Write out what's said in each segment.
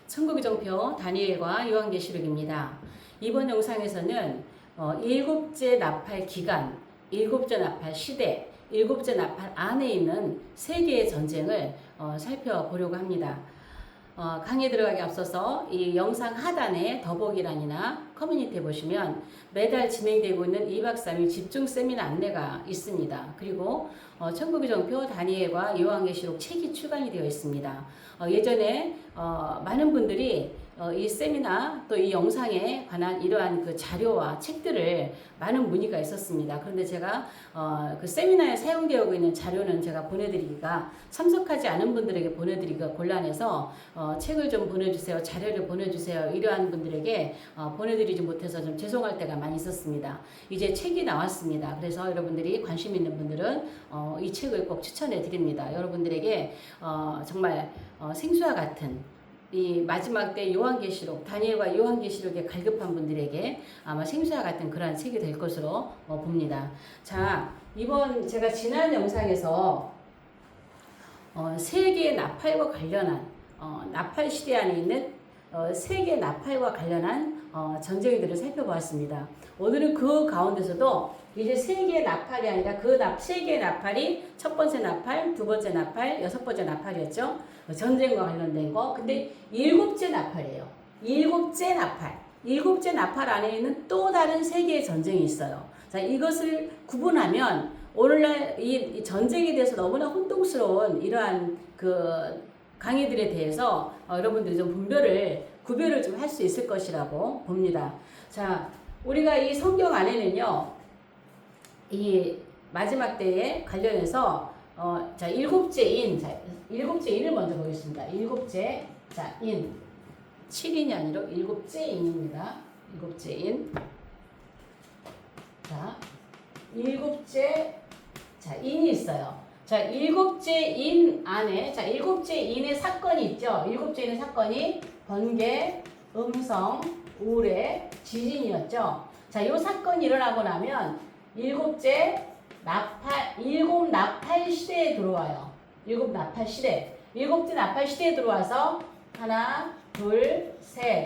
천국의 종표 다니엘과 요한계시록입니다. 이번 영상에서는 일곱째 나팔 기간, 일곱째 나팔 시대, 일곱째 나팔 안에 있는 세계의 전쟁을 살펴보려고 합니다. 강의에 들어가기 앞서서 이 영상 하단에 더보기란이나 커뮤니티에 보시면 매달 진행되고 있는 2박 3일 집중 세미나 안내가 있습니다. 그리고 천국의 종표 다니엘과 요한계시록 책이 출간이 되어 있습니다. 예전에 많은 분들이 이 세미나 또 이 영상에 관한 이러한 그 자료와 책들을 많은 문의가 있었습니다. 그런데 제가 그 세미나에 사용되어 있는 자료는 제가 보내드리기가 참석하지 않은 분들에게 보내드리기가 곤란해서 책을 좀 보내주세요, 자료를 보내주세요 이러한 분들에게 보내드리지 못해서 좀 죄송할 때가 많이 있었습니다. 이제 책이 나왔습니다. 그래서 여러분들이 관심 있는 분들은 이 책을 꼭 추천해 드립니다. 여러분들에게 정말 생수와 같은 이 마지막 때 요한계시록, 다니엘과 요한계시록에 갈급한 분들에게 아마 생수와 같은 그러한 책이 될 것으로 봅니다. 자, 이번 제가 지난 영상에서 세계의 나팔과 관련한 나팔 시대 안에 있는 세계 나팔과 관련한 전쟁들을 살펴보았습니다. 오늘은 그 가운데서도 이제 세계의 나팔이 아니라 그 세계의 나팔이 첫 번째 나팔, 두 번째 나팔, 여섯 번째 나팔이었죠. 전쟁과 관련된 거. 근데 일곱째 나팔이에요. 일곱째 나팔. 일곱째 나팔 안에 있는 또 다른 세계의 전쟁이 있어요. 자, 이것을 구분하면 오늘날 이 전쟁에 대해서 너무나 혼동스러운 이러한 그 강의들에 대해서 여러분들이 좀 구별을 좀 할 수 있을 것이라고 봅니다. 자, 우리가 이 성경 안에는요, 이 마지막 때에 관련해서 자, 일곱째 인을 먼저 보겠습니다. 일곱째, 자, 인. 7인이 아니라 일곱째 인입니다. 일곱째 인. 자, 일곱째, 자, 인이 있어요. 자, 일곱째 인 안에, 자, 일곱째 인의 사건이 있죠. 일곱째 인의 사건이 번개, 음성, 우레, 지진이었죠. 자, 이 사건이 일어나고 나면 일곱 나팔 시대에 들어와요. 일곱 나팔 시대. 일곱째 나팔 시대에 들어와서 하나, 둘, 셋,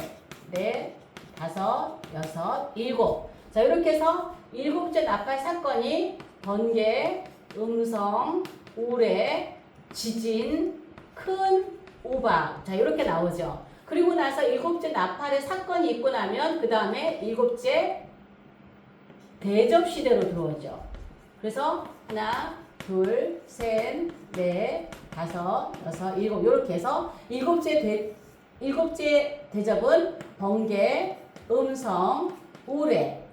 넷, 다섯, 여섯, 일곱. 자, 이렇게 해서 일곱째 나팔 사건이 번개, 음성, 우레, 지진, 큰 우박. 자, 이렇게 나오죠. 그리고 나서 일곱째 나팔의 사건이 있고 나면 그 다음에 일곱째 대접 시대로 들어오죠. 그래서 하나, 둘, 셋, 넷, 다섯, 여섯, 일곱 이렇게 해서 일곱째 대접은 번개, 음성, 우레,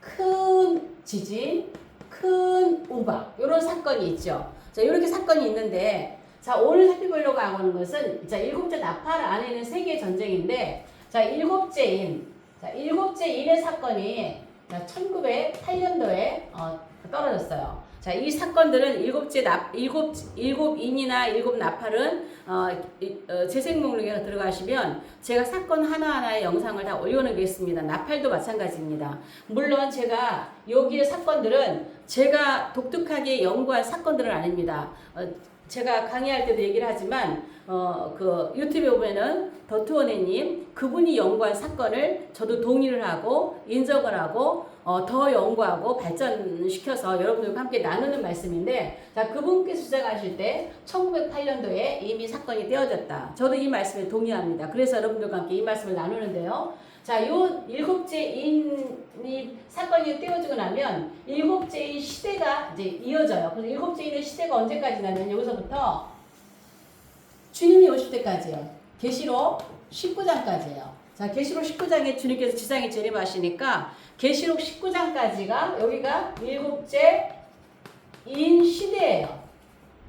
큰 지진, 큰 우박 이런 사건이 있죠. 자, 이렇게 사건이 있는데 자, 오늘 살펴보려고 하는 것은 자, 일곱째 나팔 안에 있는 세계 전쟁인데 자, 일곱째 인의 사건이 자, 1908년도에 떨어졌어요. 자, 이 사건들은 일곱 인이나 일곱 나팔은 재생 목록에 들어가시면 제가 사건 하나하나의 영상을 다 올려놓겠습니다. 나팔도 마찬가지입니다. 물론 제가 여기의 사건들은 제가 독특하게 연구한 사건들은 아닙니다. 제가 강의할 때도 얘기를 하지만 그 유튜브에 보면은 더투원혜님 그분이 연구한 사건을 저도 동의를 하고 인정을 하고 더 연구하고 발전시켜서 여러분들과 함께 나누는 말씀인데 자, 그분께서 주장하실 때 1908년도에 이미 사건이 떼어졌다. 저도 이 말씀에 동의합니다. 그래서 여러분들과 함께 이 말씀을 나누는데요. 자, 요 일곱째 인이 사건이 떼어지고 나면 일곱째 인 시대가 이제 이어져요. 그래서 일곱째 인의 시대가 언제까지냐면 여기서부터 주님이 오실 때까지예요. 계시록 19장까지예요. 자, 계시록 19장에 주님께서 지상에 재림하시니까 계시록 19장까지가 여기가 일곱째 인 시대예요.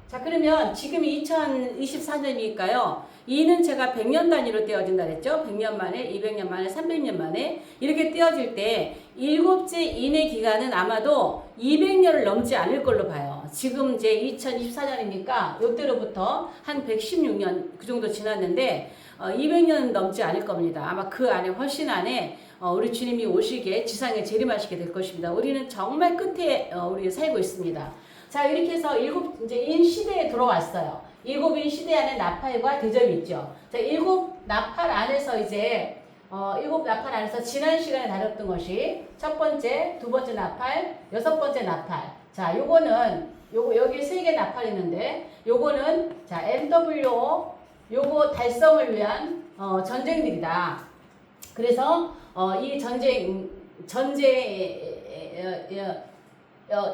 자, 그러면 지금이 2024년이니까요. 이는 제가 100년 단위로 떼어진다 그랬죠. 100년 만에, 200년 만에, 300년 만에 이렇게 떼어질 때 일곱째 인의 기간은 아마도 200년을 넘지 않을 걸로 봐요. 지금 이제 2024년이니까 이때로부터 한 116년 그 정도 지났는데 200년 넘지 않을 겁니다. 아마 그 안에 훨씬 안에 우리 주님이 오시게 지상에 재림하시게 될 것입니다. 우리는 정말 끝에 우리 살고 있습니다. 자, 이렇게 해서 이제 인 시대에 들어왔어요. 일곱인 시대 안에 나팔과 대접이 있죠. 자, 일곱 나팔 안에서 이제 일곱 나팔 안에서 지난 시간에 다뤘던 것이 첫 번째, 두 번째 나팔, 여섯 번째 나팔. 자, 요거는 여기 세 개 나팔이 있는데 요거는 자, MWO 요거 달성을 위한 전쟁들이다. 그래서 이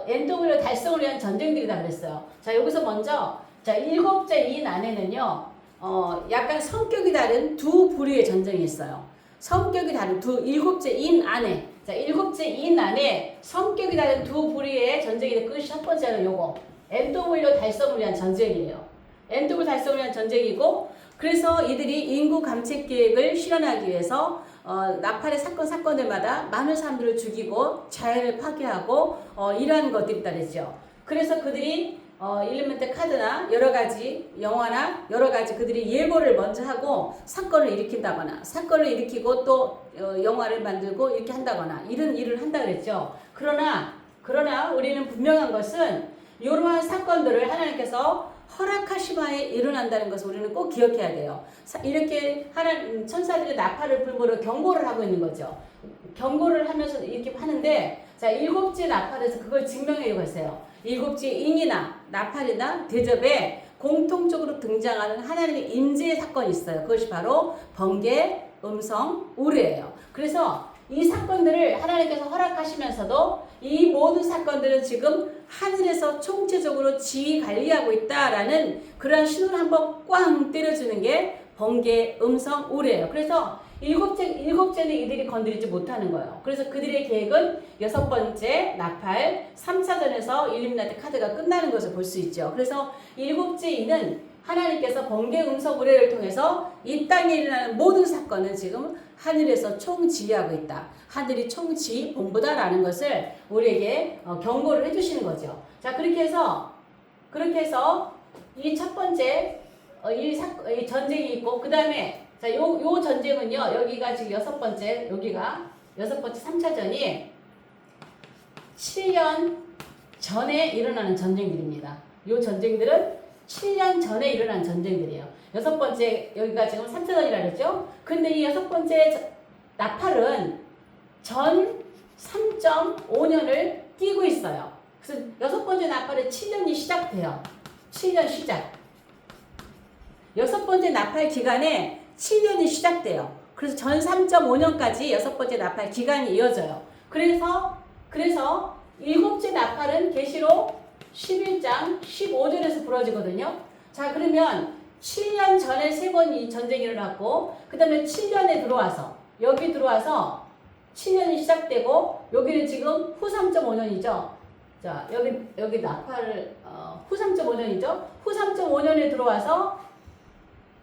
NW 달성을 위한 전쟁들이다 그랬어요. 자, 여기서 먼저 자, 일곱째 인 안에는요. 약간 성격이 다른 두 부류의 전쟁이 있어요. 성격이 다른 일곱째 인 안에 자, 일곱째 인 안에 성격이 다른 두 부류의 전쟁이 그것이 첫 번째는 요거 NW 달성을 위한 전쟁이에요. NW 달성을 위한 전쟁이고 그래서 이들이 인구 감책 계획을 실현하기 위해서 나팔의 사건들마다 많은 사람들을 죽이고 자연을 파괴하고 이러한 것들이 있다랬죠. 그래서 그들이 일리멘트 카드나 여러 가지 영화나 여러 가지 그들이 예고를 먼저 하고 사건을 일으킨다거나 사건을 일으키고 또 영화를 만들고 이렇게 한다거나 이런 일을 한다 그랬죠. 그러나 우리는 분명한 것은 이러한 사건들을 하나님께서 허락하시마에 일어난다는 것을 우리는 꼭 기억해야 돼요. 이렇게 천사들이 나팔을 불므로 경고를 하고 있는 거죠. 경고를 하면서 이렇게 하는데 자, 일곱째 나팔에서 그걸 증명하려고 했어요. 일곱째 인이나 나팔이나 대접에 공통적으로 등장하는 하나님의 임재의 사건이 있어요. 그것이 바로 번개, 음성, 우레예요. 그래서 이 사건들을 하나님께서 허락하시면서도 이 모든 사건들은 지금 하늘에서 총체적으로 지휘 관리하고 있다라는 그런 신호를 한번 꽝 때려주는 게 번개, 음성, 우레예요. 그래서 일곱째는 이들이 건드리지 못하는 거예요. 그래서 그들의 계획은 여섯 번째 나팔 3차전에서 일루미나티 카드가 끝나는 것을 볼 수 있죠. 그래서 일곱째 이는 하나님께서 번개, 음성, 우레를 통해서 이 땅에 일어나는 모든 사건은 지금 하늘에서 총지휘하고 있다. 하늘이 총지휘 본부다라는 것을 우리에게 경고를 해주시는 거죠. 자, 그렇게 해서 이 첫 번째 이 전쟁이 있고 그 다음에 자, 요 전쟁은요, 여기가 지금 여섯 번째 3차전이 7년 전에 일어나는 전쟁들입니다. 요 전쟁들은 7년 전에 일어난 전쟁들이에요. 여섯 번째, 여기가 지금 3차전이라 그랬죠? 근데 이 여섯 번째 나팔은 전 3.5년을 끼고 있어요. 그래서 여섯 번째 나팔에 7년이 시작돼요. 7년 시작. 여섯 번째 나팔 기간에 7년이 시작돼요. 그래서 전 3.5년까지 여섯 번째 나팔 기간이 이어져요. 그래서 일곱째 나팔은 계시록 11장 15절에서 부러지거든요. 자, 그러면 7년 전에 세 번 이 전쟁이 일어났고 그 다음에 7년에 들어와서 여기 들어와서 7년이 시작되고 여기는 지금 후 3.5년이죠. 자, 여기 나팔을 후 3.5년이죠. 후 3.5년에 들어와서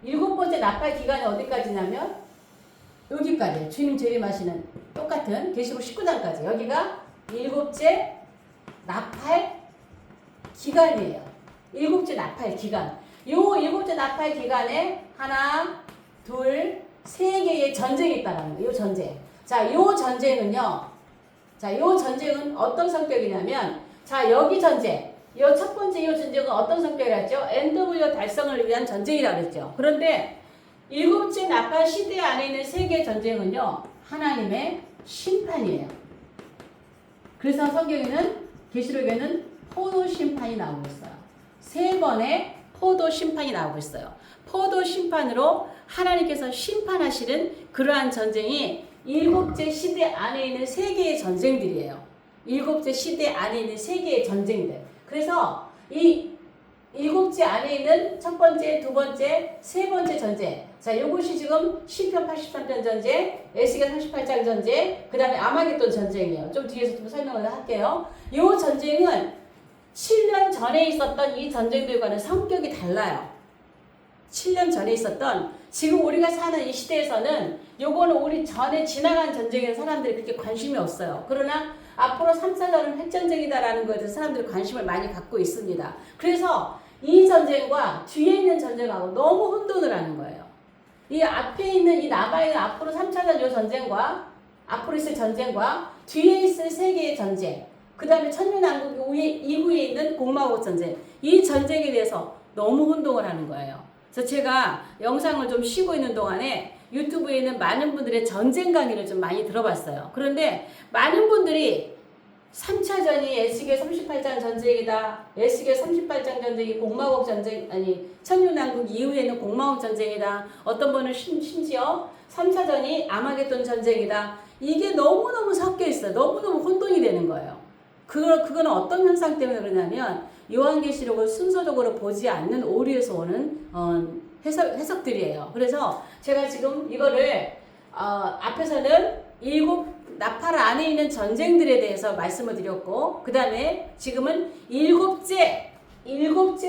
일곱 번째 나팔 기간이 어디까지냐면 여기까지 주님 재림하시는 똑같은 계시록 19장까지 여기가 일곱째 나팔 기간이에요. 일곱째 나팔 기간. 요 일곱째 나팔 기간에 하나, 둘, 세 개의 전쟁이 있다라는 거예요. 요 전쟁. 자, 요 전쟁은요. 자, 요 전쟁은 어떤 성격이냐면 자, 여기 전쟁. 요 첫 번째 이 전쟁은 어떤 성격이었죠? NW 달성을 위한 전쟁이라고 그랬죠. 그런데 일곱째 나팔 시대 안에 있는 세계 전쟁은요. 하나님의 심판이에요. 그래서 성경에는 계시록에는 포도 심판이 나오고 있어요. 세 번의 포도 심판이 나오고 있어요. 포도 심판으로 하나님께서 심판하시는 그러한 전쟁이 일곱째 시대 안에 있는 세 개의 전쟁들이에요. 일곱째 시대 안에 있는 세 개의 전쟁들. 그래서 이 일곱째 안에 있는 첫 번째, 두 번째, 세 번째 전쟁. 자, 이것이 지금 시편 83편 전쟁, 에스겔 38장 전쟁, 그 다음에 아마겟돈 전쟁이에요. 좀 뒤에서 좀 설명을 할게요. 이 전쟁은 7년 전에 있었던 이 전쟁들과는 성격이 달라요. 7년 전에 있었던 지금 우리가 사는 이 시대에서는 요거는 우리 전에 지나간 전쟁에 사람들이 그렇게 관심이 없어요. 그러나 앞으로 3차전은 핵전쟁이다라는 것에 대해서 사람들이 관심을 많이 갖고 있습니다. 그래서 이 전쟁과 뒤에 있는 전쟁하고 너무 혼돈을 하는 거예요. 이 앞에 있는 이 남아있는 앞으로 3차전 요 전쟁과 앞으로 있을 전쟁과 뒤에 있을 세계의 전쟁, 그 다음에 천년왕국 이후에 있는 공마국 전쟁, 이 전쟁에 대해서 너무 혼동을 하는 거예요. 그래서 제가 영상을 좀 쉬고 있는 동안에 유튜브에 있는 많은 분들의 전쟁 강의를 좀 많이 들어봤어요. 그런데 많은 분들이 3차전이 에스겔 38장 전쟁이다. 에스겔 38장 전쟁이 공마국 전쟁, 아니, 천년왕국 이후에는 공마국 전쟁이다. 어떤 분은 심지어 3차전이 아마겟돈 전쟁이다. 이게 너무너무 섞여 있어요. 너무너무 혼돈이 되는 거예요. 그거는 어떤 현상 때문에 그러냐면 요한계시록을 순서적으로 보지 않는 오류에서 오는 해석들이에요. 그래서 제가 지금 이거를 앞에서는 일곱 나팔 안에 있는 전쟁들에 대해서 말씀을 드렸고, 그 다음에 지금은 일곱째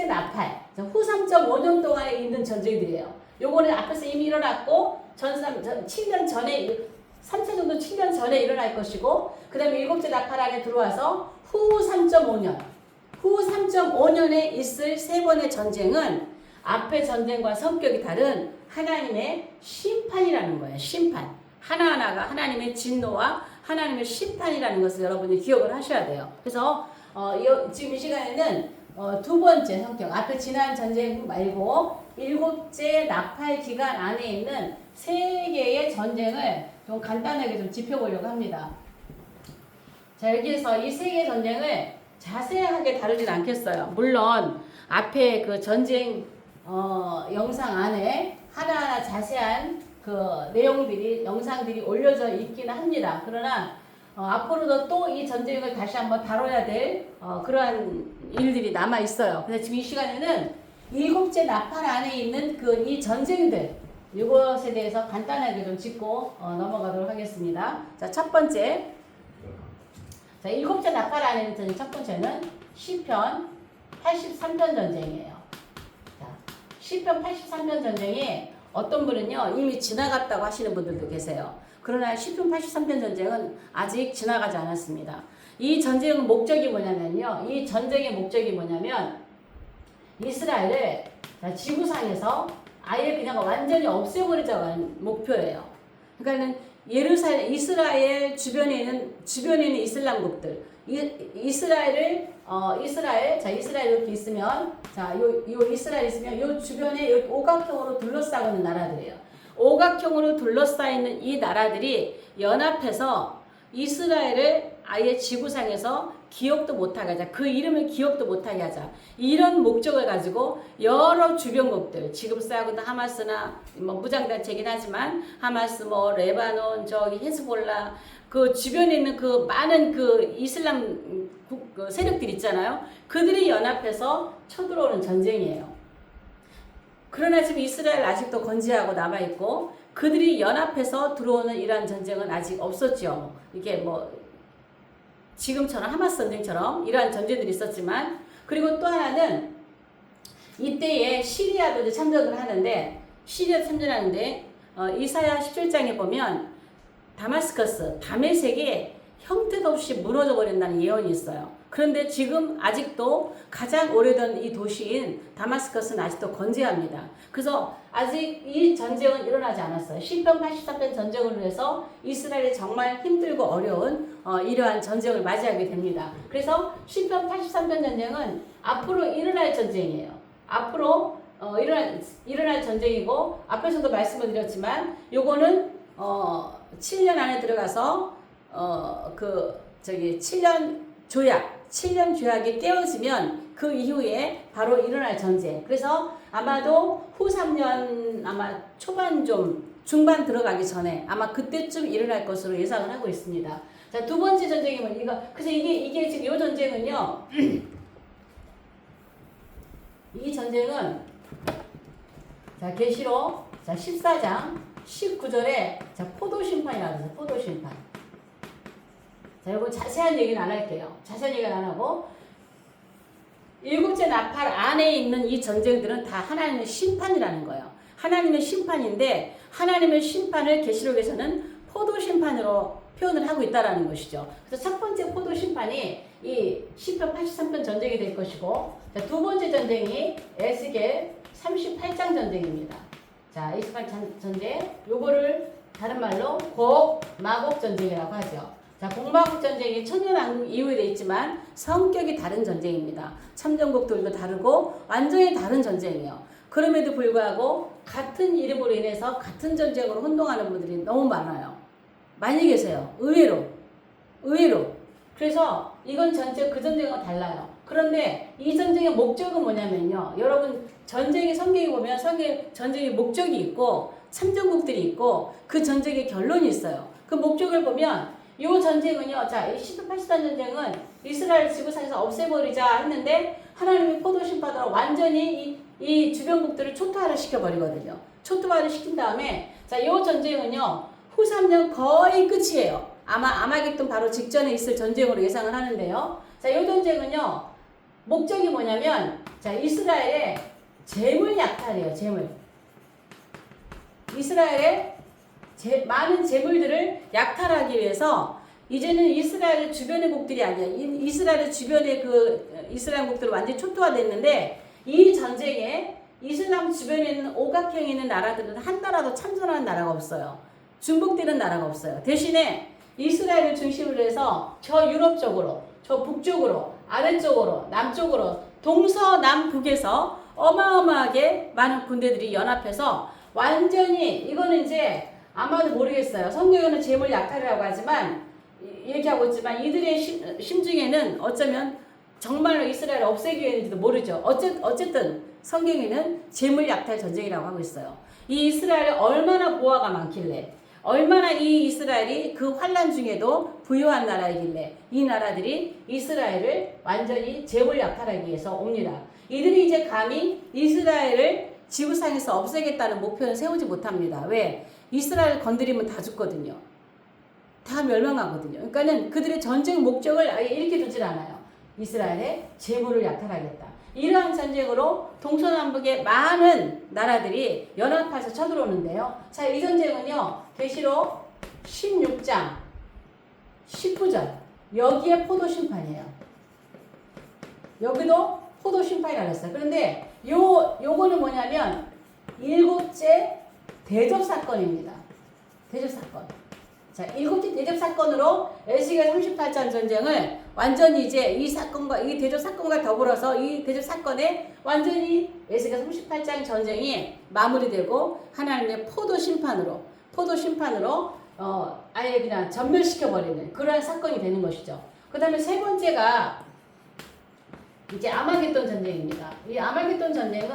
나팔, 후 3.5년 동안에 있는 전쟁들이에요. 요거는 앞에서 이미 일어났고, 7년 전에, 3차 정도 7년 전에 일어날 것이고, 그 다음에 일곱째 나팔 안에 들어와서 후 3.5년에 있을 세 번의 전쟁은 앞의 전쟁과 성격이 다른 하나님의 심판이라는 거예요. 심판. 하나하나가 하나님의 진노와 하나님의 심판이라는 것을 여러분이 기억을 하셔야 돼요. 그래서 지금 이 시간에는 두 번째 성격, 앞에 지난 전쟁 말고 일곱째 나팔 기간 안에 있는 세 개의 전쟁을 좀 간단하게 좀 짚어보려고 합니다. 자, 여기에서 이 세 개의 전쟁을 자세하게 다루진 않겠어요. 물론 앞에 그 전쟁 영상 안에 하나하나 자세한 그 내용들이 영상들이 올려져 있기는 합니다. 그러나 앞으로도 또 이 전쟁을 다시 한번 다뤄야 될 그러한 일들이 남아 있어요. 그래서 지금 이 시간에는 일곱째 나팔 안에 있는 이 전쟁들 이것에 대해서 간단하게 좀 짚고 넘어가도록 하겠습니다. 자, 첫 번째, 자, 일곱째 나팔 안에 있는 전쟁 첫 번째는 시편 83편 전쟁이에요. 자, 시편 83편 전쟁이 어떤 분은요 이미 지나갔다고 하시는 분들도 계세요. 그러나 시편 83편 전쟁은 아직 지나가지 않았습니다. 이 전쟁의 목적이 뭐냐면요, 이 전쟁의 목적이 뭐냐면 이스라엘을 지구상에서 아예 그냥 완전히 없애버리자고 하는 목표예요. 그러니까는 예루살렘, 이스라엘 주변에 있는 이슬람국들, 이스라엘 이렇게 있으면, 요 이스라엘 있으면 요 주변에 이렇게 오각형으로 둘러싸고 있는 나라들이에요. 오각형으로 둘러싸이는 이 나라들이 연합해서 이스라엘을 아예 지구상에서 기억도 못하게 하자. 그 이름을 기억도 못하게 하자. 이런 목적을 가지고 여러 주변국들, 지금 싸우고 있는 하마스나 무장단체이긴 하지만 하마스, 레바논, 헤즈볼라, 그 주변에 있는 그 많은 그 이슬람 세력들 있잖아요. 그들이 연합해서 쳐들어오는 전쟁이에요. 그러나 지금 이스라엘 아직도 건재하고 남아있고 그들이 연합해서 들어오는 이러한 전쟁은 아직 없었죠. 이게 지금처럼 하마스 전쟁처럼 이러한 전쟁들이 있었지만, 그리고 또 하나는 이때에 시리아도 이제 참전을 하는데, 이사야 17장에 보면 다마스커스, 다메섹이 형태도 없이 무너져 버린다는 예언이 있어요. 그런데 지금 아직도 가장 오래된 이 도시인 다마스커스는 아직도 건재합니다. 그래서 아직 이 전쟁은 일어나지 않았어요. 시편 83편 전쟁으로 해서 이스라엘이 정말 힘들고 어려운 이러한 전쟁을 맞이하게 됩니다. 그래서 시편 83편 전쟁은 앞으로 일어날 전쟁이에요. 앞으로 일어날 전쟁이고, 앞에서도 말씀을 드렸지만 요거는 7년 안에 들어가서 7년 조약이 깨어지면 그 이후에 바로 일어날 전쟁. 그래서 아마도 후 3년 아마 초반 중반 들어가기 전에 아마 그때쯤 일어날 것으로 예상을 하고 있습니다. 자, 두 번째 전쟁이 그래서 이게 지금 이 전쟁은요. 이 전쟁은 계시록 14장 19절에 포도 심판이라고 해서 포도 심판. 자, 여러분 자세한 얘기는 안 할게요. 자세한 얘기는 안 하고, 일곱째 나팔 안에 있는 이 전쟁들은 다 하나님의 심판이라는 거예요. 하나님의 심판인데, 하나님의 심판을 계시록에서는 포도 심판으로 표현을 하고 있다라는 것이죠. 그래서 첫 번째 포도 심판이 이 시편 83편 전쟁이 될 것이고, 자, 두 번째 전쟁이 에스겔 38장 전쟁입니다. 자, 이 전쟁, 요거를 다른 말로 곡마곡 전쟁이라고 하죠. 자, 곡마곡 전쟁이 천년왕국 이후에 돼 있지만 성격이 다른 전쟁입니다. 참전국들도 다르고 완전히 다른 전쟁이에요. 그럼에도 불구하고 같은 이름으로 인해서 같은 전쟁으로 혼동하는 분들이 너무 많아요. 많이 계세요. 의외로. 그래서 이건 전쟁, 그 전쟁과 달라요. 그런데 이 전쟁의 목적은 뭐냐면요. 여러분 전쟁의 성경에 보면 전쟁의 목적이 있고 참전국들이 있고 그 전쟁의 결론이 있어요. 그 목적을 보면 이 전쟁은요. 자, 이 시드파시단 전쟁은 이스라엘 지구상에서 없애버리자 했는데 하나님의 포도심판으로 완전히 이 주변국들을 초토화를 시켜버리거든요. 초토화를 시킨 다음에 자, 이 전쟁은요. 후 3년 거의 끝이에요. 아마 아마겟돈 바로 직전에 있을 전쟁으로 예상을 하는데요. 자, 이 전쟁은요. 목적이 뭐냐면 자, 이스라엘의 재물 약탈이에요. 재물. 이스라엘의 많은 재물들을 약탈하기 위해서 이제는 이스라엘 주변의 국들이 아니야. 이스라엘 주변의 이스라엘 국들은 완전히 초토화됐는데 이 전쟁에 이슬람 주변에 있는 오각형에 있는 나라들은 한 나라도 참전하는 나라가 없어요. 중복되는 나라가 없어요. 대신에 이스라엘을 중심으로 해서 저 유럽 쪽으로, 저 북쪽으로, 아래쪽으로, 남쪽으로, 동서남북에서 어마어마하게 많은 군대들이 연합해서 완전히 이거는 이제 아마도 모르겠어요. 성경에는 재물 약탈이라고 하지만 이렇게 하고 있지만 이들의 심중에는 어쩌면 정말로 이스라엘을 없애기 위해서도 모르죠. 어쨌든 성경에는 재물 약탈 전쟁이라고 하고 있어요. 이 이스라엘에 얼마나 보화가 많길래 얼마나 이 이스라엘이 그 환란 중에도 부유한 나라이길래 이 나라들이 이스라엘을 완전히 재물 약탈하기 위해서 옵니다. 이들이 이제 감히 이스라엘을 지구상에서 없애겠다는 목표는 세우지 못합니다. 왜? 이스라엘 건드리면 다 죽거든요. 다 멸망하거든요. 그러니까는 그들의 전쟁 목적을 아예 이렇게 두질 않아요. 이스라엘의 재물을 약탈하겠다. 이러한 전쟁으로 동서남북의 많은 나라들이 연합해서 쳐들어오는데요. 자, 이 전쟁은요. 계시록 16장 19절 여기에 포도심판이에요. 여기도 포도심판이라고 했어요. 그런데 요거는 뭐냐면 일곱째 대접사건입니다. 대접사건. 자, 일곱째 대접사건으로 에스겔 38장 전쟁을 완전히 이제 이 사건과 이 대접사건과 더불어서 이 대접사건에 완전히 에스겔 38장 전쟁이 마무리되고 하나님의 포도심판으로 아예 그냥 전멸시켜버리는 그러한 사건이 되는 것이죠. 그 다음에 세 번째가 이제 아마겟돈 전쟁입니다. 이 아마겟돈 전쟁은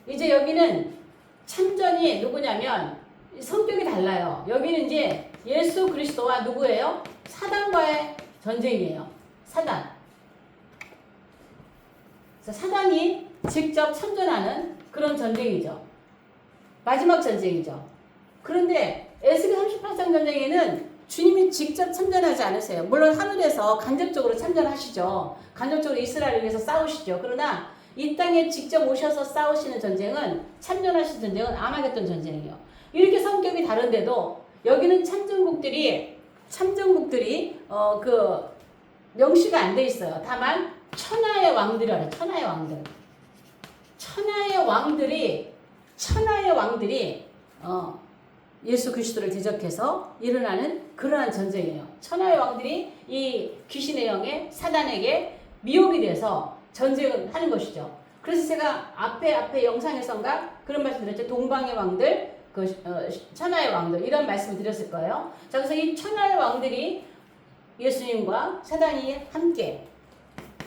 이제 여기는 참전이 누구냐면 성격이 달라요. 여기는 이제 예수 그리스도와 누구예요? 사단과의 전쟁이에요. 사단이 직접 참전하는 그런 전쟁이죠. 마지막 전쟁이죠. 그런데 에스겔 38장 전쟁에는 주님이 직접 참전하지 않으세요. 물론 하늘에서 간접적으로 참전하시죠. 간접적으로 이스라엘을 위해서 싸우시죠. 그러나 이 땅에 직접 오셔서 싸우시는 전쟁은 참전하신 전쟁은 아마겟돈 전쟁이에요. 이렇게 성격이 다른데도 여기는 참전국들이 명시가 안 돼 있어요. 다만 천하의 왕들이라 천하의 왕들이 예수 그리스도를 대적해서 일어나는 그러한 전쟁이에요. 천하의 왕들이 이 귀신의 영에 사단에게 미혹이 돼서 전쟁을 하는 것이죠. 그래서 제가 앞에 영상에선가 그런 말씀 드렸죠. 동방의 왕들, 천하의 왕들 이런 말씀을 드렸을 거예요. 자, 그래서 이 천하의 왕들이 예수님과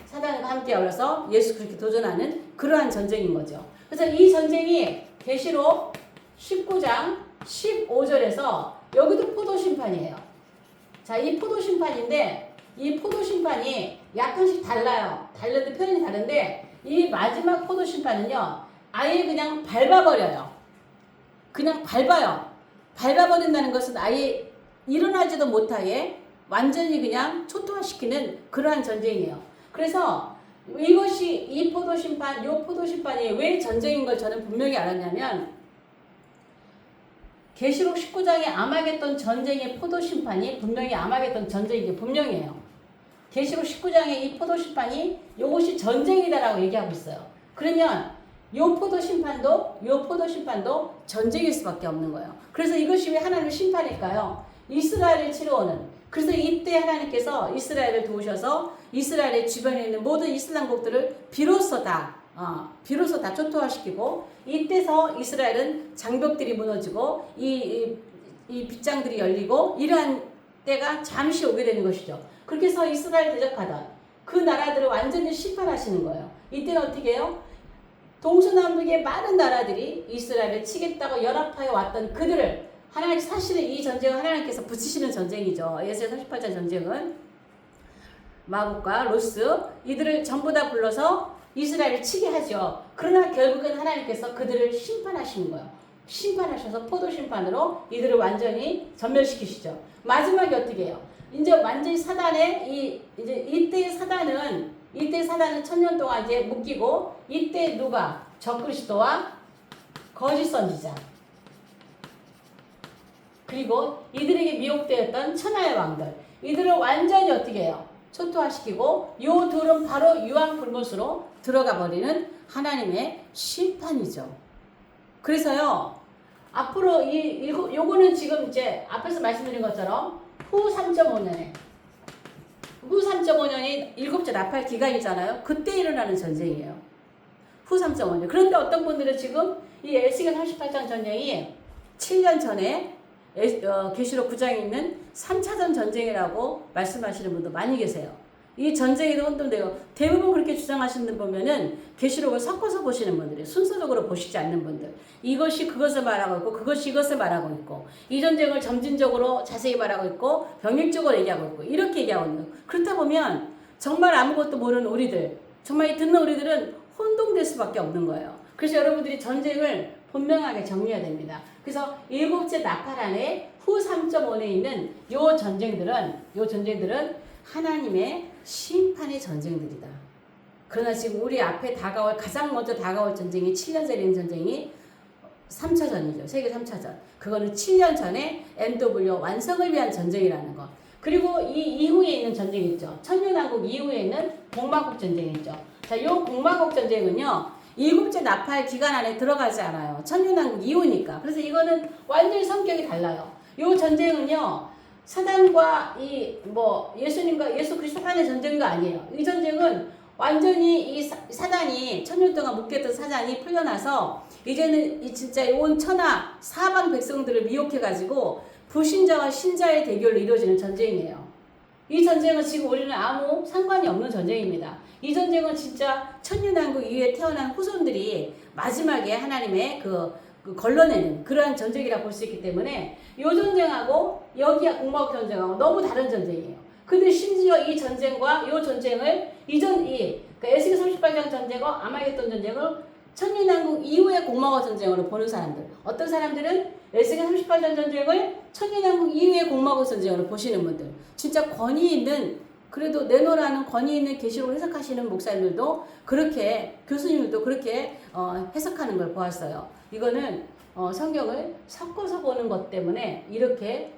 사단과 함께 어울려서 예수 그리스도께 도전하는 그러한 전쟁인 거죠. 그래서 이 전쟁이 계시록 19장 15절에서 여기도 포도심판이에요. 자, 이 포도심판인데 이 포도심판이 약간씩 달라요. 다른데 표현이 다른데 이 마지막 포도심판은요. 아예 그냥 밟아버려요. 그냥 밟아버린다는 것은 아예 일어나지도 못하게 완전히 그냥 초토화시키는 그러한 전쟁이에요. 그래서 이 포도심판이 왜 전쟁인 걸 저는 분명히 알았냐면 계시록 19장의 아마겟돈 전쟁의 포도심판이 분명히 아마겟돈 전쟁인 게 분명해요. 계시록 19장의 이 포도심판이 이것이 전쟁이다라고 얘기하고 있어요. 그러면 요 포도심판도 전쟁일 수밖에 없는 거예요. 그래서 이것이 왜 하나님의 심판일까요? 이스라엘을 치러오는. 그래서 이때 하나님께서 이스라엘을 도우셔서 이스라엘의 주변에 있는 모든 이슬람국들을 비로소 다 비로소 다 초토화시키고 이때서 이스라엘은 장벽들이 무너지고 이 빗장들이 열리고 이러한 때가 잠시 오게 되는 것이죠. 그렇게 해서 이스라엘 대적하던 그 나라들을 완전히 심판하시는 거예요. 이때는 어떻게 해요? 동서남북의 많은 나라들이 이스라엘을 치겠다고 연합하여 왔던 그들을 하나님, 사실은 이 전쟁은 하나님께서 붙이시는 전쟁이죠. 에스겔 38장 전쟁은 마국과 로스 이들을 전부 다 불러서 이스라엘을 치게 하죠. 그러나 결국은 하나님께서 그들을 심판하시는 거예요. 심판하셔서 포도 심판으로 이들을 완전히 전멸시키시죠. 마지막에 어떻게 해요? 이제 완전히 사단의 이때의 사단은 천년 동안 이제 묶이고 이때 누가 적그리스도와 거짓 선지자 그리고 이들에게 미혹되었던 천하의 왕들 이들을 완전히 어떻게 해요? 초토화시키고 요 둘은 바로 유황불못으로 들어가 버리는 하나님의 심판이죠. 그래서요 앞으로 요거는 지금 이제 앞에서 말씀드린 것처럼 후 3.5년이 일곱째 나팔 기간이잖아요. 그때 일어나는 전쟁이에요. 후 3.5년. 그런데 어떤 분들은 지금 이 에스겔 38장 전쟁이 7년 전에 계시록 9장에 있는 3차전 전쟁이라고 말씀하시는 분도 많이 계세요. 이 전쟁에도 혼돈돼요. 대부분 그렇게 주장하시는 분 보면은 계시록을 섞어서 보시는 분들이 순서적으로 보시지 않는 분들. 이것이 그것을 말하고 있고 그것이 이것을 말하고 있고 이 전쟁을 점진적으로 자세히 말하고 있고 병일적으로 얘기하고 있고 이렇게 얘기하고 있는 거예요. 그렇다 보면 정말 아무것도 모르는 우리들 정말 듣는 우리들은 혼동될 수밖에 없는 거예요. 그래서 여러분들이 전쟁을 분명하게 정리해야 됩니다. 그래서 일곱째 나팔 안에 후 3.5년에 있는 요 전쟁들은 하나님의 심판의 전쟁들이다. 그러나 지금 우리 앞에 가장 먼저 다가올 전쟁이 7년 전에 있는 전쟁이 3차전이죠. 세계 3차전. 그거는 7년 전에 NW 완성을 위한 전쟁이라는 거. 그리고 이 이후에 있는 전쟁이 있죠. 천년왕국 이후에 있는 공마국 전쟁이 있죠. 자, 요 공마국 전쟁은요. 일곱째 나팔 기간 안에 들어가지 않아요. 천년왕국 이후니까. 그래서 이거는 완전히 성격이 달라요. 요 전쟁은요. 사단과 예수님과 예수 그리스도 간의 전쟁도 아니에요. 이 전쟁은 완전히 이 사단이 천년 동안 묶였던 사단이 풀려나서 이제는 진짜 온 천하 사방 백성들을 미혹해가지고 불신자와 신자의 대결로 이루어지는 전쟁이에요. 이 전쟁은 지금 우리는 아무 상관이 없는 전쟁입니다. 이 전쟁은 진짜 천년왕국 이후에 태어난 후손들이 마지막에 하나님의 걸러내는 그러한 전쟁이라 볼 수 있기 때문에 이 전쟁하고 여기야 공마국 전쟁하고 너무 다른 전쟁이에요. 근데 심지어 이 전쟁과 이 전쟁을 그러니까 에스겔 38장 전쟁과 아마겟돈 전쟁을 천년왕국 이후의 공마국 전쟁으로 보는 사람들. 어떤 사람들은 에스겔 38장 전쟁을 천년왕국 이후의 공마국 전쟁으로 보시는 분들. 진짜 권위 있는 그래도 내놓으라는 권위 있는 계시록을 해석하시는 목사님들도 그렇게 교수님들도 그렇게 해석하는 걸 보았어요. 이거는 성경을 섞어서 보는 것 때문에 이렇게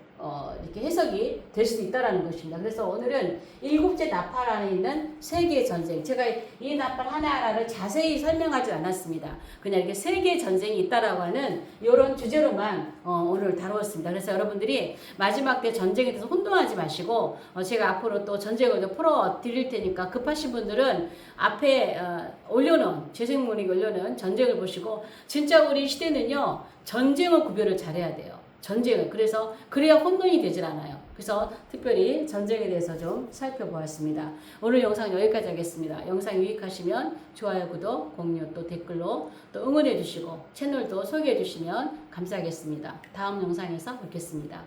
해석이 될 수도 있다라는 것입니다. 그래서 오늘은 일곱째 나팔 안에 있는 세 개의 전쟁. 제가 이 나팔 하나하나를 자세히 설명하지 않았습니다. 그냥 이렇게 세 개의 전쟁이 있다라고 하는 이런 주제로만 오늘 다루었습니다. 그래서 여러분들이 마지막 때 전쟁에 대해서 혼동하지 마시고 제가 앞으로 또 전쟁을 풀어 드릴 테니까 급하신 분들은 앞에 재생문이 올려놓은 전쟁을 보시고 진짜 우리 시대는요 전쟁을 구별을 잘해야 돼요. 전쟁을. 그래야 혼돈이 되질 않아요. 그래서 특별히 전쟁에 대해서 좀 살펴보았습니다. 오늘 영상 여기까지 하겠습니다. 영상 유익하시면 좋아요, 구독, 공유, 또 댓글로 또 응원해 주시고 채널도 소개해 주시면 감사하겠습니다. 다음 영상에서 뵙겠습니다.